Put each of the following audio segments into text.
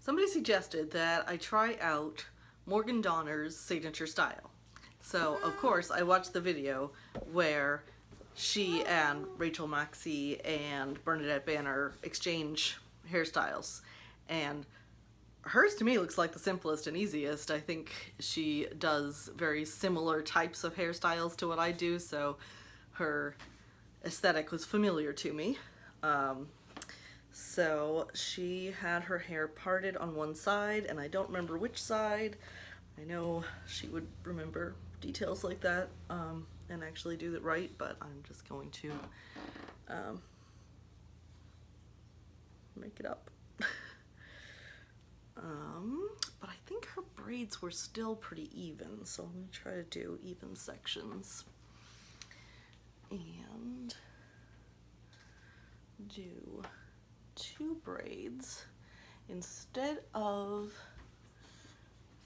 Somebody suggested that I try out Morgan Donner's signature style. So, of course, I watched the video where she and Rachel Maxey and Bernadette Banner exchange hairstyles. And hers to me looks like the simplest and easiest. I think she does very similar types of hairstyles to what I do, so her aesthetic was familiar to me. So she had her hair parted on one side, and I don't remember which side. I know she would remember details like that and actually do it right, but I'm just going to make it up. But I think her braids were still pretty even, so I'm going to try to do even sections. And do 2 braids instead of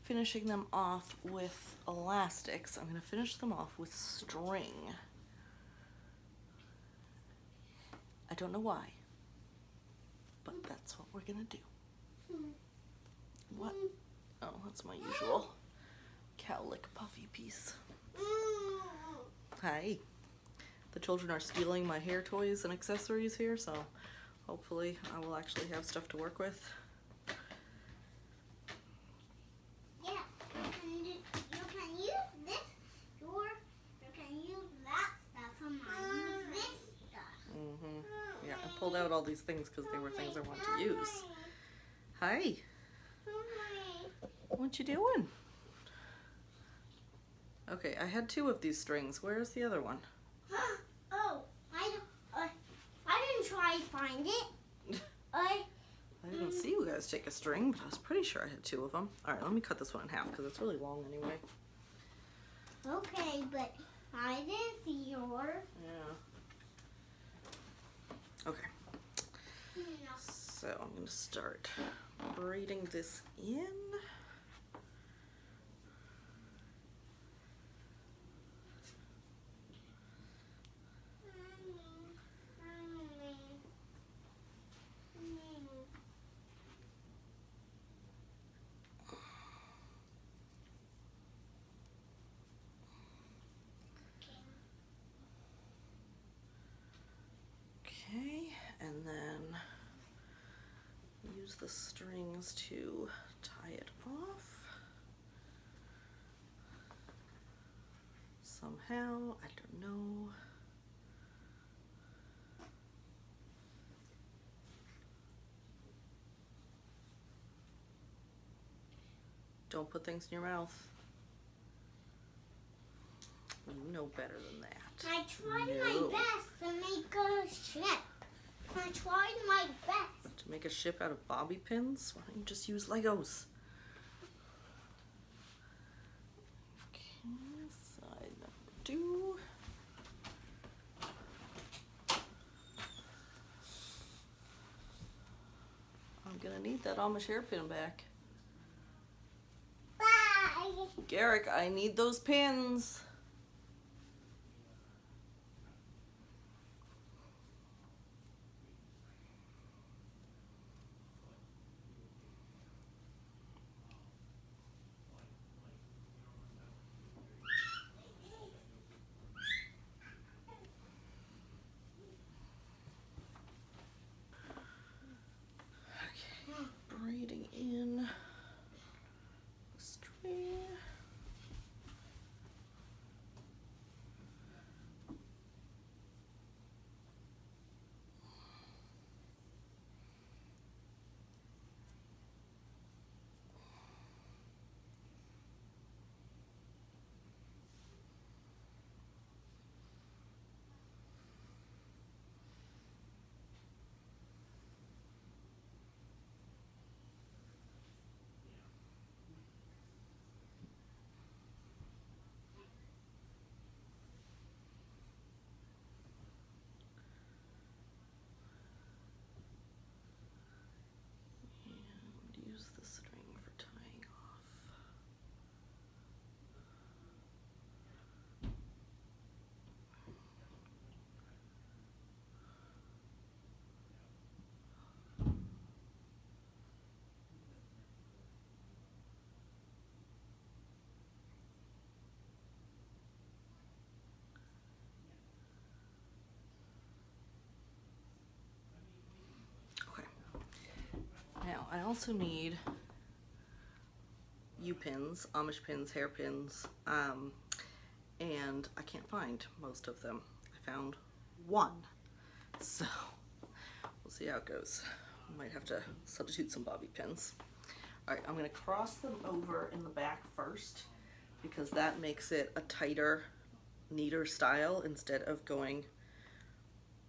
finishing them off with elastics. I'm going to finish them off with string. I don't know why, but that's what we're going to do. What? Oh, that's my usual cowlick puffy piece. Hi. The children are stealing my hair toys and accessories here, so hopefully I will actually have stuff to work with. Yeah, you can use this, you can use that stuff, and I use this stuff. Yeah, I pulled out all these things because they were things I wanted to use. Hi. What you doing? Okay, I had 2 of these strings. Where's the other one? Oh, I didn't try to find it. I didn't see you guys take a string, but I was pretty sure I had 2 of them. All right, let me cut this one in half because it's really long anyway. Okay, but I didn't see yours. Yeah. Okay. So I'm going to start braiding this in. Okay, and then use the strings to tie it off. Somehow, I don't know. Don't put things in your mouth. You know better than that. I tried my best to make a ship. I tried my best. To make a ship out of bobby pins? Why don't you just use Legos? Okay, side number 2. I'm gonna need that Amish hairpin back. Bye. Garrick, I need those pins. Braiding in the string. I also need U-pins, Amish pins, hairpins, and I can't find most of them. I found one, so we'll see how it goes. I might have to substitute some bobby pins. All right, I'm gonna cross them over in the back first because that makes it a tighter, neater style instead of going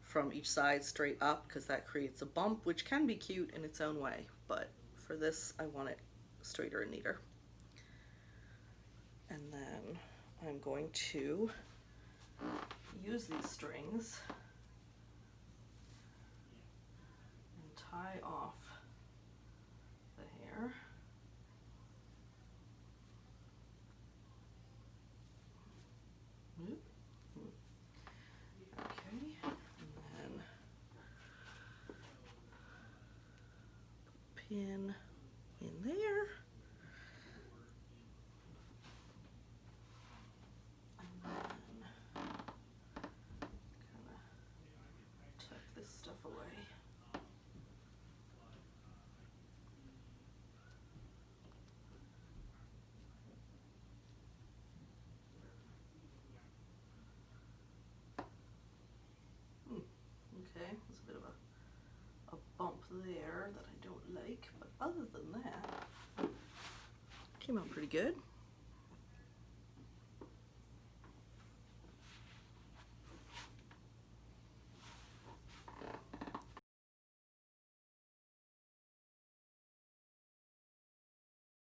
from each side straight up, because that creates a bump, which can be cute in its own way, but for this I want it straighter and neater. And then I'm going to use these strings and tie off the hair. Okay, and then pin in there. And then kind of tuck this stuff away. Okay, there's a bit of a bump there that I don't like, but other than that, came out pretty good.